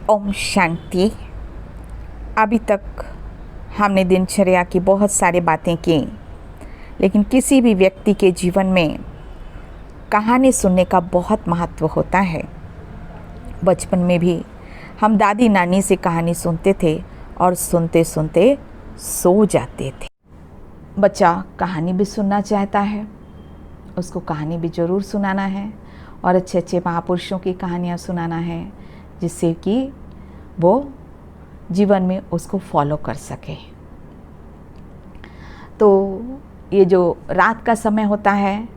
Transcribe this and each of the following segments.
ओम शांति। अभी तक हमने दिनचर्या की बहुत सारी बातें की, लेकिन किसी भी व्यक्ति के जीवन में कहानी सुनने का बहुत महत्व होता है। बचपन में भी हम दादी नानी से कहानी सुनते थे और सुनते सुनते सो जाते थे। बच्चा कहानी भी सुनना चाहता है, उसको कहानी भी ज़रूर सुनाना है और अच्छे अच्छे महापुरुषों की कहानियाँ सुनाना है, जिससे कि वो जीवन में उसको फॉलो कर सके। तो ये जो रात का समय होता है,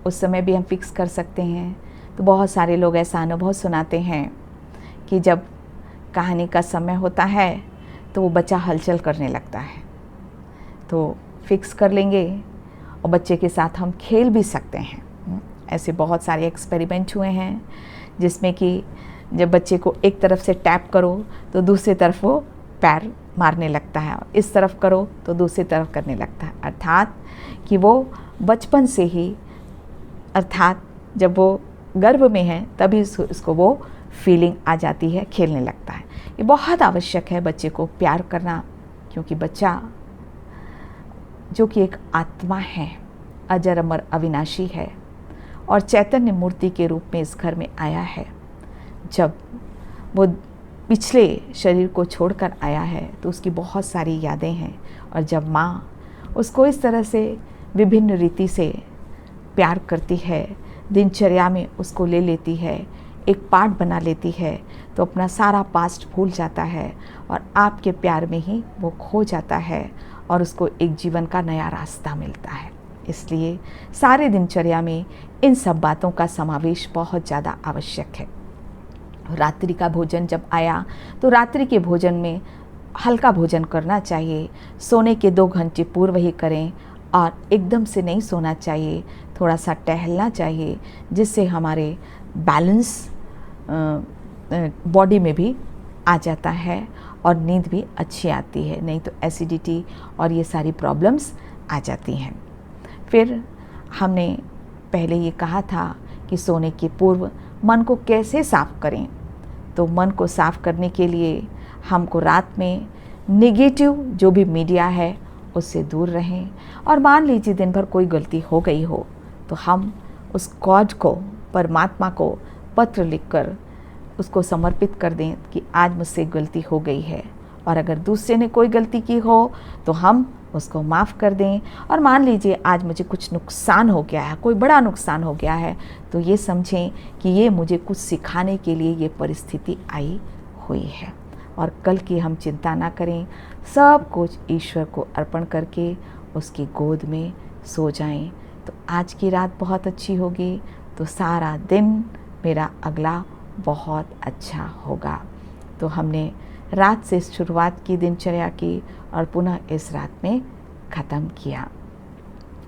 उस समय भी हम फिक्स कर सकते हैं। तो बहुत सारे लोग ऐसा अनुभव सुनाते हैं कि जब कहानी का समय होता है तो वो बच्चा हलचल करने लगता है, तो फिक्स कर लेंगे और बच्चे के साथ हम खेल भी सकते हैं। ऐसे बहुत सारे एक्सपेरिमेंट हुए हैं जिसमें कि जब बच्चे को एक तरफ से टैप करो तो दूसरी तरफ वो पैर मारने लगता है, और इस तरफ करो तो दूसरी तरफ करने लगता है। अर्थात कि वो बचपन से ही, अर्थात जब वो गर्भ में है तभी इसको वो फीलिंग आ जाती है, खेलने लगता है। ये बहुत आवश्यक है बच्चे को प्यार करना, क्योंकि बच्चा जो कि एक आत्मा है, अजर अमर अविनाशी है और चैतन्य मूर्ति के रूप में इस घर में आया है। जब वो पिछले शरीर को छोड़कर आया है तो उसकी बहुत सारी यादें हैं, और जब माँ उसको इस तरह से विभिन्न रीति से प्यार करती है, दिनचर्या में उसको ले लेती है, एक पार्ट बना लेती है, तो अपना सारा पास्ट भूल जाता है और आपके प्यार में ही वो खो जाता है और उसको एक जीवन का नया रास्ता मिलता है। इसलिए सारे दिनचर्या में इन सब बातों का समावेश बहुत ज़्यादा आवश्यक है। रात्रि का भोजन जब आया तो रात्रि के भोजन में हल्का भोजन करना चाहिए। सोने के 2 घंटे पूर्व ही करें और एकदम से नहीं सोना चाहिए, थोड़ा सा टहलना चाहिए, जिससे हमारे बैलेंस बॉडी में भी आ जाता है और नींद भी अच्छी आती है। नहीं तो एसिडिटी और ये सारी प्रॉब्लम्स आ जाती हैं। फिर हमने पहले ये कहा था कि सोने के पूर्व मन को कैसे साफ़ करें। तो मन को साफ़ करने के लिए हमको रात में नेगेटिव जो भी मीडिया है उससे दूर रहें, और मान लीजिए दिन भर कोई गलती हो गई हो तो हम उस गॉड को, परमात्मा को पत्र लिखकर उसको समर्पित कर दें कि आज मुझसे गलती हो गई है, और अगर दूसरे ने कोई गलती की हो तो हम उसको माफ़ कर दें। और मान लीजिए आज मुझे कुछ नुकसान हो गया है, कोई बड़ा नुकसान हो गया है, तो ये समझें कि ये मुझे कुछ सिखाने के लिए ये परिस्थिति आई हुई है, और कल की हम चिंता ना करें, सब कुछ ईश्वर को अर्पण करके उसकी गोद में सो जाएं। तो आज की रात बहुत अच्छी होगी, तो सारा दिन मेरा अगला बहुत अच्छा होगा। तो हमने रात से शुरुआत की दिनचर्या की और पुनः इस रात में ख़त्म किया।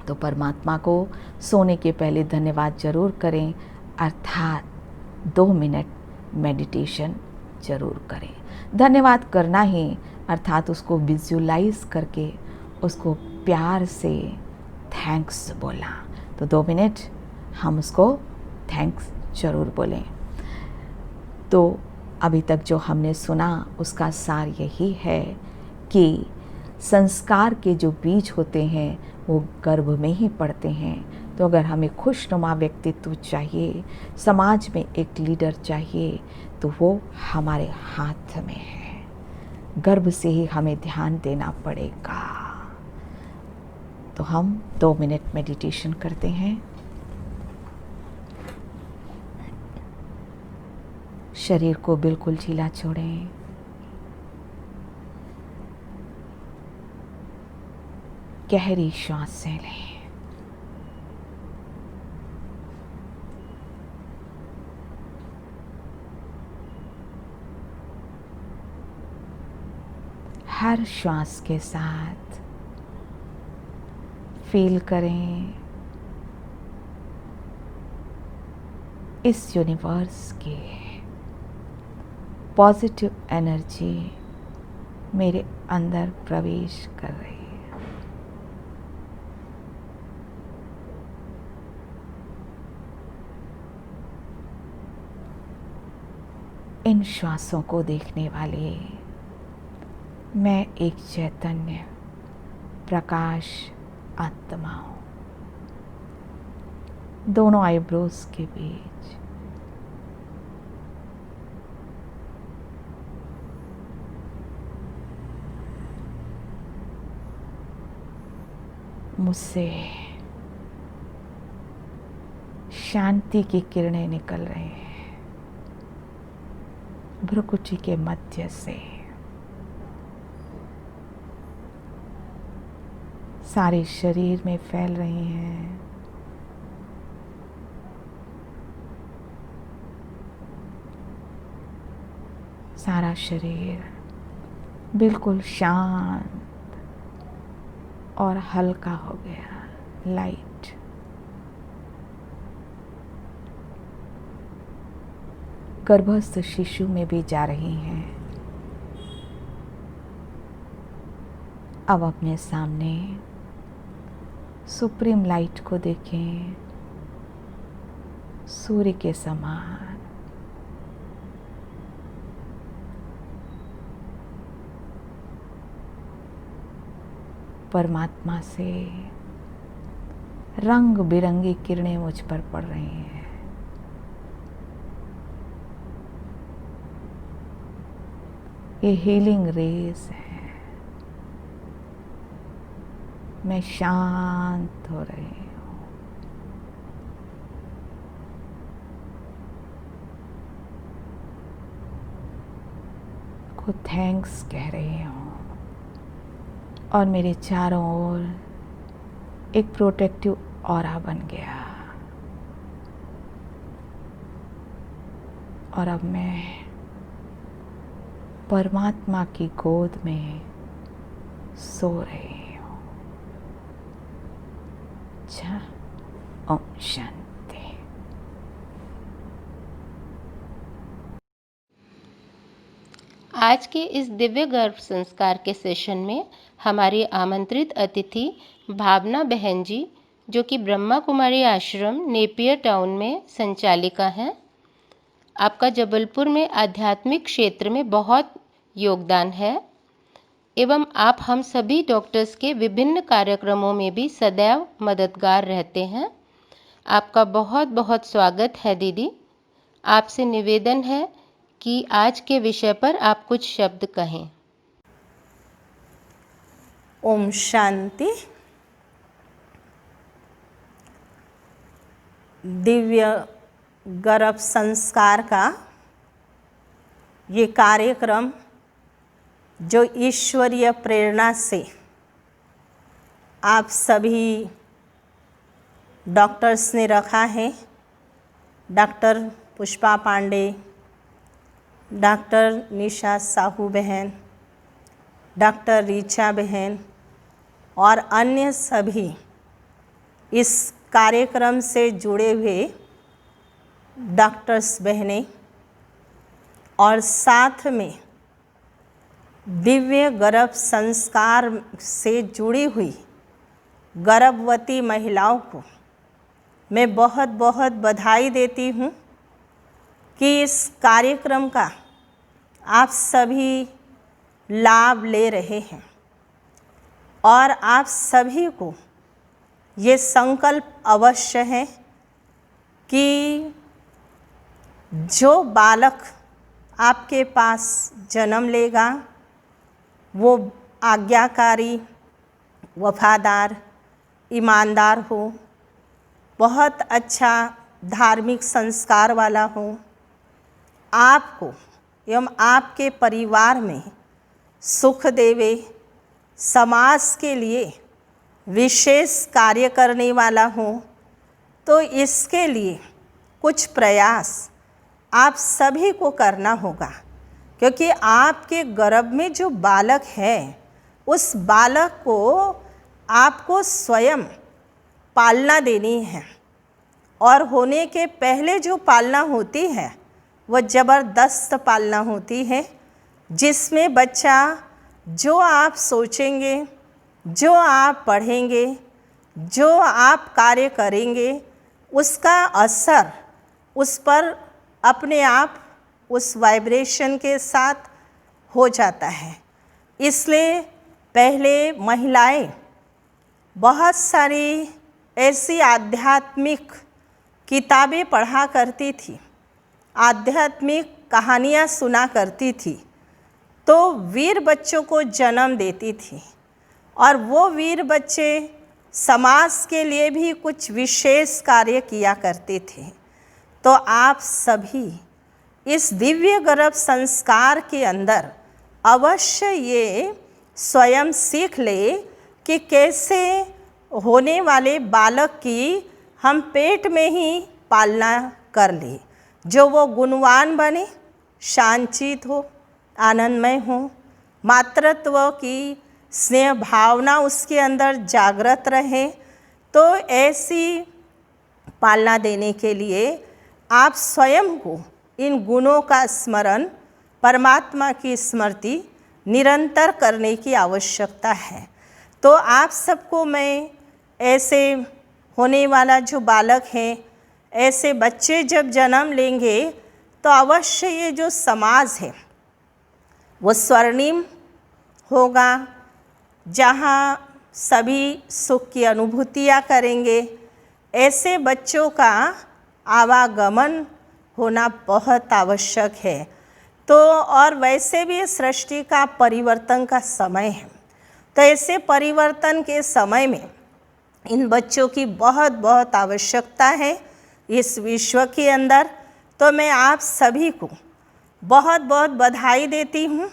तो परमात्मा को सोने के पहले धन्यवाद ज़रूर करें, अर्थात 2 मिनट मेडिटेशन ज़रूर करें। धन्यवाद करना ही, अर्थात उसको विजुलाइज करके उसको प्यार से थैंक्स बोलना। तो 2 मिनट हम उसको थैंक्स ज़रूर बोलें। तो अभी तक जो हमने सुना उसका सार यही है कि संस्कार के जो बीज होते हैं वो गर्भ में ही पड़ते हैं। तो अगर हमें खुशनुमा व्यक्तित्व चाहिए, समाज में एक लीडर चाहिए, तो वो हमारे हाथ में है। गर्भ से ही हमें ध्यान देना पड़ेगा। तो हम 2 मिनट मेडिटेशन करते हैं। शरीर को बिल्कुल ढीला छोड़ें। गहरी सांसें लें। हर श्वास के साथ फील करें इस यूनिवर्स की पॉजिटिव एनर्जी मेरे अंदर प्रवेश कर रही है। इन श्वासों को देखने वाले मैं एक चैतन्य प्रकाश आत्मा हूँ। दोनों आईब्रोज के बीच मुझसे शांति की किरणें निकल रही हैं, भ्रुकुटी के मध्य से सारे शरीर में फैल रही हैं। सारा शरीर बिल्कुल शांत और हल्का हो गया, लाइट। गर्भस्थ शिशु में भी जा रही हैं। अब अपने सामने सुप्रीम लाइट को देखें, सूर्य के समान। परमात्मा से रंग बिरंगी किरणें मुझ पर पड़ रही हैं। ये हीलिंग रेज है। मैं शांत हो रही हूँ। को थैंक्स कह रही हूँ और मेरे चारों ओर एक प्रोटेक्टिव ऑरा बन गया। और अब मैं परमात्मा की गोद में सो रही हूँ। अच्छा, ओम शांति। आज के इस दिव्य गर्भ संस्कार के सेशन में हमारी आमंत्रित अतिथि भावना बहन जी, जो कि ब्रह्मा कुमारी आश्रम नेपियर टाउन में संचालिका हैं। आपका जबलपुर में आध्यात्मिक क्षेत्र में बहुत योगदान है एवं आप हम सभी डॉक्टर्स के विभिन्न कार्यक्रमों में भी सदैव मददगार रहते हैं। आपका बहुत बहुत स्वागत है दीदी। आपसे निवेदन है कि आज के विषय पर आप कुछ शब्द कहें। ओम शांति। दिव्य गर्भ संस्कार का ये कार्यक्रम जो ईश्वरीय प्रेरणा से आप सभी डॉक्टर्स ने रखा है, डॉक्टर पुष्पा पांडे, डॉक्टर निशा साहू बहन, डॉक्टर रीचा बहन और अन्य सभी इस कार्यक्रम से जुड़े हुए डॉक्टर्स बहनें और साथ में दिव्य गर्भ संस्कार से जुड़ी हुई गर्भवती महिलाओं को मैं बहुत बहुत बधाई देती हूँ कि इस कार्यक्रम का आप सभी लाभ ले रहे हैं और आप सभी को ये संकल्प अवश्य है कि जो बालक आपके पास जन्म लेगा वो आज्ञाकारी, वफादार, ईमानदार हो, बहुत अच्छा धार्मिक संस्कार वाला हो, आपको एवं आपके परिवार में सुख देवे, समाज के लिए विशेष कार्य करने वाला हो। तो इसके लिए कुछ प्रयास आप सभी को करना होगा, क्योंकि आपके गर्भ में जो बालक है उस बालक को आपको स्वयं पालना देनी है। और होने के पहले जो पालना होती है वह ज़बरदस्त पालना होती है, जिसमें बच्चा जो आप सोचेंगे, जो आप पढ़ेंगे, जो आप कार्य करेंगे, उसका असर उस पर अपने आप उस वाइब्रेशन के साथ हो जाता है। इसलिए पहले महिलाएं बहुत सारी ऐसी आध्यात्मिक किताबें पढ़ा करती थी, आध्यात्मिक कहानियाँ सुना करती थी, तो वीर बच्चों को जन्म देती थी और वो वीर बच्चे समाज के लिए भी कुछ विशेष कार्य किया करते थे। तो आप सभी इस दिव्य गर्भ संस्कार के अंदर अवश्य ये स्वयं सीख ले कि कैसे होने वाले बालक की हम पेट में ही पालना कर ले, जो वो गुणवान बने, शांतचित हो, आनंदमय हो, मातृत्व की स्नेह भावना उसके अंदर जागृत रहे। तो ऐसी पालना देने के लिए आप स्वयं को इन गुणों का स्मरण, परमात्मा की स्मृति निरंतर करने की आवश्यकता है। तो आप सबको मैं ऐसे होने वाला जो बालक है, ऐसे बच्चे जब जन्म लेंगे तो अवश्य ये जो समाज है वो स्वर्णिम होगा, जहाँ सभी सुख की अनुभूतियाँ करेंगे। ऐसे बच्चों का आवागमन होना बहुत आवश्यक है। तो और वैसे भी सृष्टि का परिवर्तन का समय है, तो ऐसे परिवर्तन के समय में इन बच्चों की बहुत बहुत आवश्यकता है इस विश्व के अंदर। तो मैं आप सभी को बहुत बहुत बधाई देती हूँ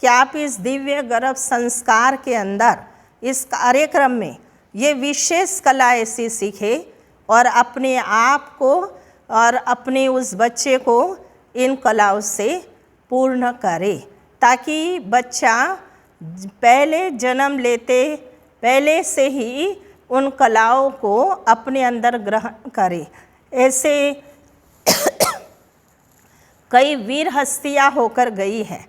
कि आप इस दिव्य गर्भ संस्कार के अंदर इस कार्यक्रम में ये विशेष कला ऐसी सीखे और अपने आप को और अपने उस बच्चे को इन कलाओं से पूर्ण करे, ताकि बच्चा पहले जन्म लेते पहले से ही उन कलाओं को अपने अंदर ग्रहण करे। ऐसे कई वीर हस्तियाँ होकर गई हैं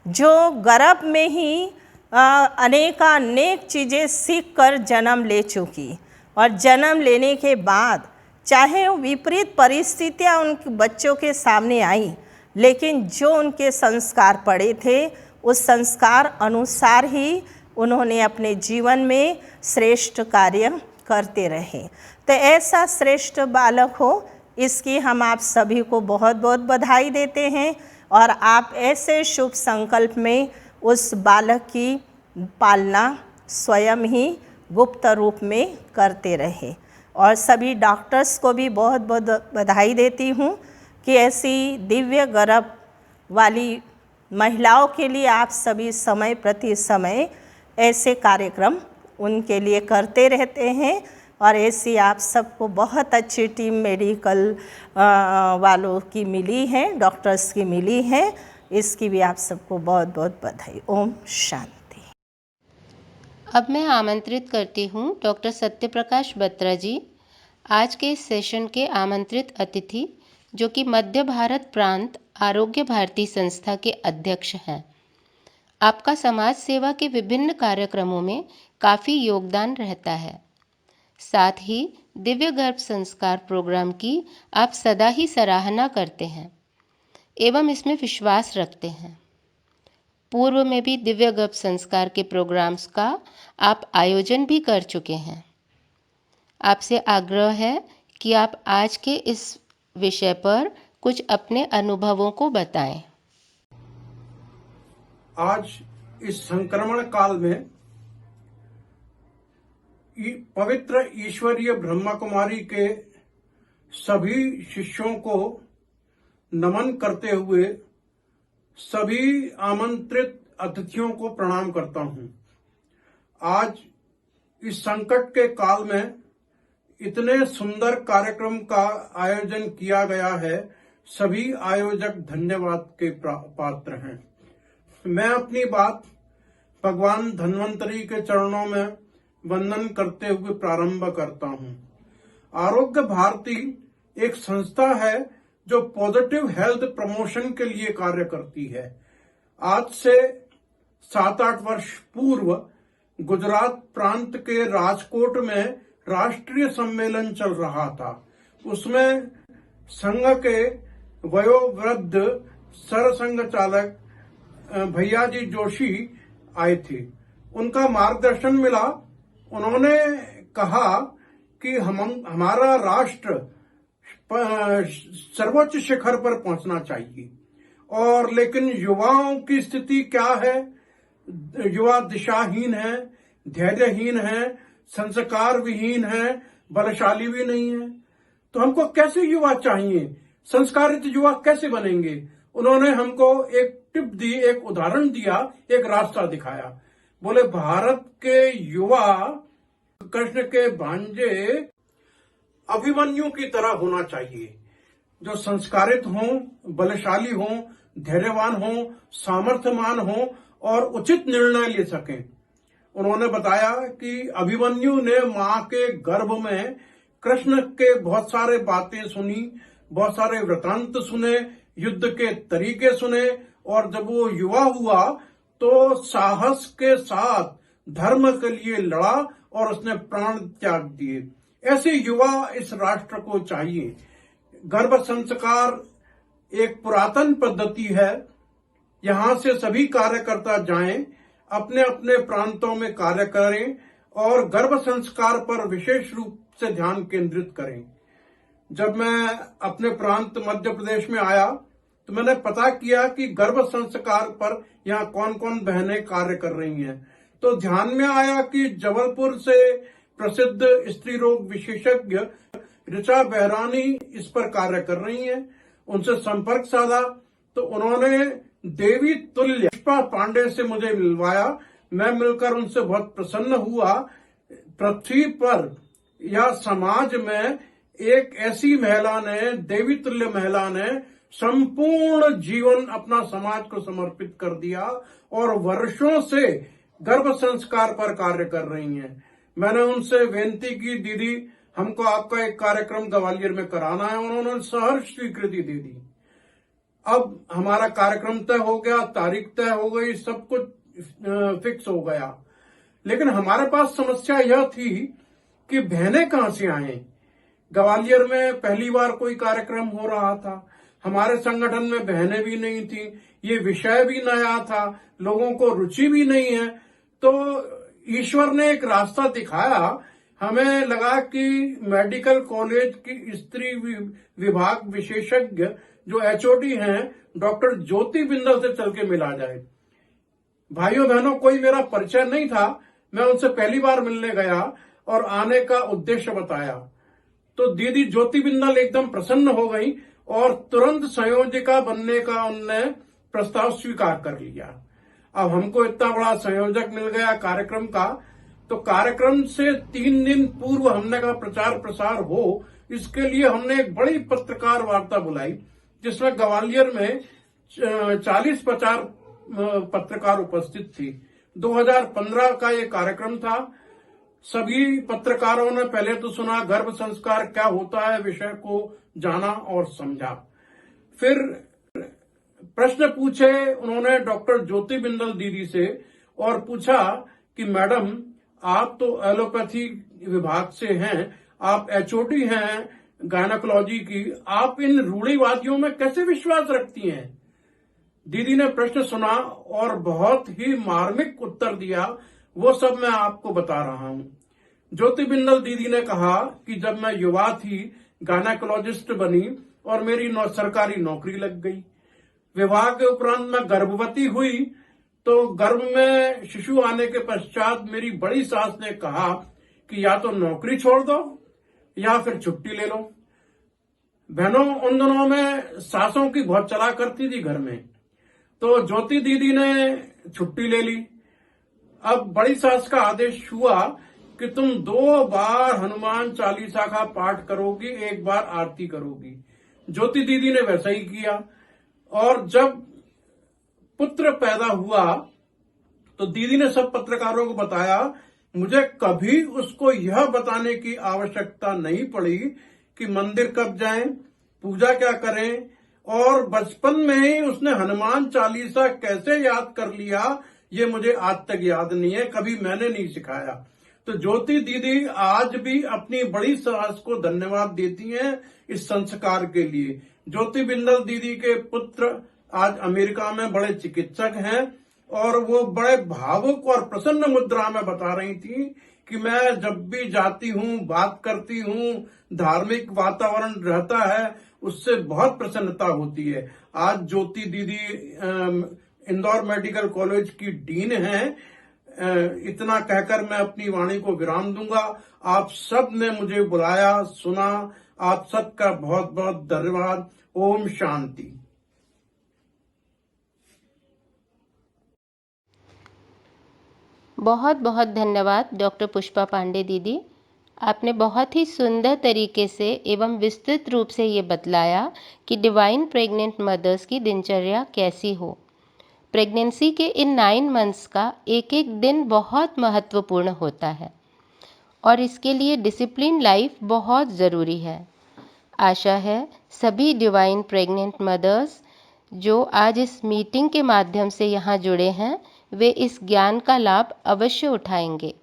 जो गर्भ में ही अनेक चीज़ें सीख कर जन्म ले चुकी, और जन्म लेने के बाद चाहे विपरीत परिस्थितियाँ उन बच्चों के सामने आई, लेकिन जो उनके संस्कार पड़े थे उस संस्कार अनुसार ही उन्होंने अपने जीवन में श्रेष्ठ कार्य करते रहे। तो ऐसा श्रेष्ठ बालक हो, इसकी हम आप सभी को बहुत बहुत बधाई देते हैं। और आप ऐसे शुभ संकल्प में उस बालक की पालना स्वयं ही गुप्त रूप में करते रहे। और सभी डॉक्टर्स को भी बहुत बहुत बधाई देती हूँ कि ऐसी दिव्य गर्भ वाली महिलाओं के लिए आप सभी समय प्रति समय ऐसे कार्यक्रम उनके लिए करते रहते हैं। और ऐसी आप सबको बहुत अच्छी टीम मेडिकल वालों की मिली है, डॉक्टर्स की मिली है, इसकी भी आप सबको बहुत बहुत बधाई। ओम शांति। अब मैं आमंत्रित करती हूँ डॉक्टर सत्यप्रकाश बत्रा जी, आज के इस सेशन के आमंत्रित अतिथि, जो कि मध्य भारत प्रांत आरोग्य भारती संस्था के अध्यक्ष हैं। आपका समाज सेवा के विभिन्न कार्यक्रमों में काफ़ी योगदान रहता है। साथ ही दिव्य गर्भ संस्कार प्रोग्राम की आप सदा ही सराहना करते हैं एवं इसमें विश्वास रखते हैं। पूर्व में भी दिव्य गर्भ संस्कार के प्रोग्राम्स का आप आयोजन भी कर चुके हैं। आपसे आग्रह है कि आप आज के इस विषय पर कुछ अपने अनुभवों को बताएं। आज इस संक्रमण काल में पवित्र ईश्वरीय ब्रह्मा कुमारी के सभी शिष्यों को नमन करते हुए सभी आमंत्रित अतिथियों को प्रणाम करता हूं। आज इस संकट के काल में इतने सुंदर कार्यक्रम का आयोजन किया गया है, सभी आयोजक धन्यवाद के पात्र हैं। मैं अपनी बात भगवान धन्वंतरी के चरणों में वंदन करते हुए प्रारंभ करता हूं। आरोग्य भारती एक संस्था है जो पॉजिटिव हेल्थ प्रमोशन के लिए कार्य करती है। आज से 7-8 वर्ष पूर्व गुजरात प्रांत के राजकोट में राष्ट्रीय सम्मेलन चल रहा था। उसमें संघ के वयोवृद्ध सरसंघ चालक भैया जी जोशी आए थे। उनका मार्गदर्शन मिला। उन्होंने कहा कि हमारा राष्ट्र सर्वोच्च शिखर पर पहुंचना चाहिए, और लेकिन युवाओं की स्थिति क्या है? युवा दिशाहीन है, धैर्यहीन है, संस्कार विहीन है, बलशाली भी नहीं है। तो हमको कैसे युवा चाहिए? संस्कारित युवा कैसे बनेंगे? उन्होंने हमको एक टिप दी, एक उदाहरण दिया, एक रास्ता दिखाया। बोले भारत के युवा कृष्ण के भांजे अभिमन्यु की तरह होना चाहिए, जो संस्कारित हों, बलशाली हों, धैर्यवान हों, सामर्थ्यवान हों और उचित निर्णय ले सकें। उन्होंने बताया कि अभिमन्यु ने मां के गर्भ में कृष्ण के बहुत सारे बातें सुनी, बहुत सारे वृतांत सुने, युद्ध के तरीके सुने, और जब वो युवा हुआ तो साहस के साथ धर्म के लिए लड़ा और उसने प्राण त्याग दिए। ऐसे युवा इस राष्ट्र को चाहिए। गर्भ संस्कार एक पुरातन पद्धति है। यहां से सभी कार्यकर्ता जाएं, अपने अपने प्रांतों में कार्य करें और गर्भ संस्कार पर विशेष रूप से ध्यान केंद्रित करें। जब मैं अपने प्रांत मध्य प्रदेश में आया तो मैंने पता किया कि गर्भ संस्कार पर यहाँ कौन कौन बहनें कार्य कर रही हैं। तो ध्यान में आया कि जबलपुर से प्रसिद्ध स्त्री रोग विशेषज्ञ ऋचा बहरानी इस पर कार्य कर रही हैं। उनसे संपर्क साधा तो उन्होंने देवी तुल्य पुष्पा पांडे से मुझे मिलवाया। मैं मिलकर उनसे बहुत प्रसन्न हुआ। पृथ्वी पर या समाज में एक ऐसी महिला ने, देवी तुल्य महिला ने संपूर्ण जीवन अपना समाज को समर्पित कर दिया और वर्षों से गर्भ संस्कार पर कार्य कर रही हैं। मैंने उनसे विनती की, दीदी हमको आपका एक कार्यक्रम ग्वालियर में कराना है। उन्होंने सहर्ष स्वीकृति दे दी। अब हमारा कार्यक्रम तय हो गया, तारीख तय हो गई, सब कुछ फिक्स हो गया। लेकिन हमारे पास समस्या यह थी कि बहनें कहां से आए। ग्वालियर में पहली बार कोई कार्यक्रम हो रहा था, हमारे संगठन में बहनें भी नहीं थी, ये विषय भी नया था, लोगों को रुचि भी नहीं है। तो ईश्वर ने एक रास्ता दिखाया। हमें लगा कि मेडिकल कॉलेज की स्त्री विभाग विशेषज्ञ जो एचओडी हैं, डॉक्टर ज्योति बिंदल से चल के मिला जाए। भाइयों बहनों, कोई मेरा परिचय नहीं था। मैं उनसे पहली बार मिलने गया और आने का उद्देश्य बताया तो दीदी ज्योति बिंदल एकदम प्रसन्न हो गई और तुरंत संयोजिका बनने का उनने प्रस्ताव स्वीकार कर लिया। अब हमको इतना बड़ा संयोजक मिल गया कार्यक्रम का, तो कार्यक्रम से 3 दिन पूर्व हमने कहा प्रचार प्रसार हो, इसके लिए हमने एक बड़ी पत्रकार वार्ता बुलाई जिसमें ग्वालियर में 40-50 पत्रकार उपस्थित थी। 2015 का ये कार्यक्रम था। सभी पत्रकारों ने पहले तो सुना, गर्भ संस्कार क्या होता है, विषय को जाना और समझा। फिर प्रश्न पूछे उन्होंने डॉक्टर ज्योति बिंदल दीदी से और पूछा कि मैडम आप तो एलोपैथी विभाग से हैं, आप एचओडी हैं गायनेकोलॉजी की, आप इन रूढ़िवादियों में कैसे विश्वास रखती हैं? दीदी ने प्रश्न सुना और बहुत ही मार्मिक उत्तर दिया। वो सब मैं आपको बता रहा हूं। ज्योति बिंदल दीदी ने कहा कि जब मैं युवा थी, गायनेकोलॉजिस्ट बनी और मेरी सरकारी नौकरी लग गई। विवाह के उपरांत मैं गर्भवती हुई तो गर्भ में शिशु आने के पश्चात मेरी बड़ी सास ने कहा कि या तो नौकरी छोड़ दो या फिर छुट्टी ले लो। बहनों, उन दिनों में सासों की बहुत चला करती थी घर में, तो ज्योति दीदी ने छुट्टी ले ली। अब बड़ी सास का आदेश हुआ कि तुम 2 बार हनुमान चालीसा का पाठ करोगी, 1 बार आरती करोगी। ज्योति दीदी ने वैसा ही किया और जब पुत्र पैदा हुआ तो दीदी ने सब पत्रकारों को बताया। मुझे कभी उसको यह बताने की आवश्यकता नहीं पड़ी कि मंदिर कब जाएं, पूजा क्या करें, और बचपन में ही उसने हनुमान चालीसा कैसे याद कर लिया ये मुझे आज तक याद नहीं है, कभी मैंने नहीं सिखाया। तो ज्योति दीदी आज भी अपनी बड़ी सास को धन्यवाद देती हैं इस संस्कार के लिए। ज्योति बिंदल दीदी के पुत्र आज अमेरिका में बड़े चिकित्सक हैं और वो बड़े भावुक और प्रसन्न मुद्रा में बता रही थी कि मैं जब भी जाती हूँ, बात करती हूँ, धार्मिक वातावरण रहता है, उससे बहुत प्रसन्नता होती है। आज ज्योति दीदी इंदौर मेडिकल कॉलेज की डीन हैं। इतना कहकर मैं अपनी वाणी को विराम दूंगा। आप सब ने मुझे बुलाया, सुना, आप सबका बहुत बहुत धन्यवाद। ओम शांति। बहुत बहुत धन्यवाद डॉक्टर पुष्पा पांडे दीदी। आपने बहुत ही सुंदर तरीके से एवं विस्तृत रूप से ये बतलाया कि डिवाइन प्रेग्नेंट मदर्स की दिनचर्या कैसी हो। प्रेगनेंसी के इन 9 मंथ्स का एक एक दिन बहुत महत्वपूर्ण होता है और इसके लिए डिसिप्लिन लाइफ बहुत ज़रूरी है। आशा है सभी डिवाइन प्रेग्नेंट मदर्स जो आज इस मीटिंग के माध्यम से यहाँ जुड़े हैं वे इस ज्ञान का लाभ अवश्य उठाएंगे।